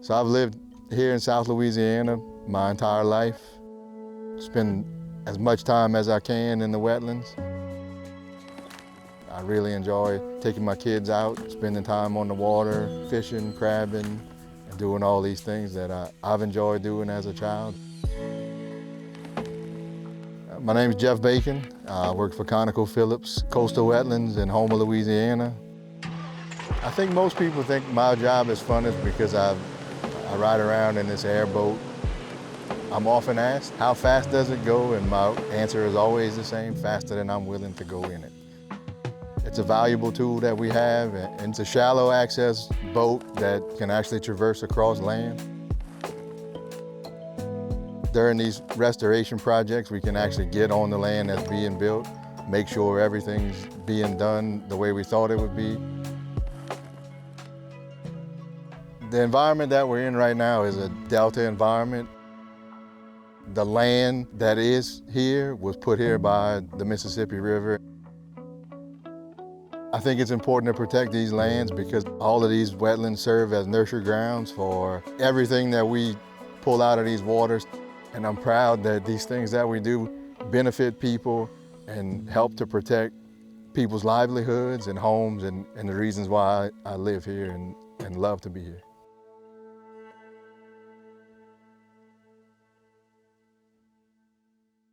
So I've lived here in South Louisiana my entire life. Spend as much time as I can in the wetlands. I really enjoy taking my kids out, spending time on the water, fishing, crabbing, and doing all these things that I've enjoyed doing as a child. My name is Jeff Bacon. I work for ConocoPhillips Coastal Wetlands in Houma, Louisiana. I think most people think my job is funnest because I ride around in this airboat. I'm often asked, how fast does it go? And my answer is always the same, faster than I'm willing to go in it. It's a valuable tool that we have, and it's a shallow access boat that can actually traverse across land. During these restoration projects, we can actually get on the land that's being built, make sure everything's being done the way we thought it would be. The environment that we're in right now is a delta environment. The land that is here was put here by the Mississippi River. I think it's important to protect these lands because all of these wetlands serve as nursery grounds for everything that we pull out of these waters. And I'm proud that these things that we do benefit people and help to protect people's livelihoods and homes and the reasons why I live here and love to be here.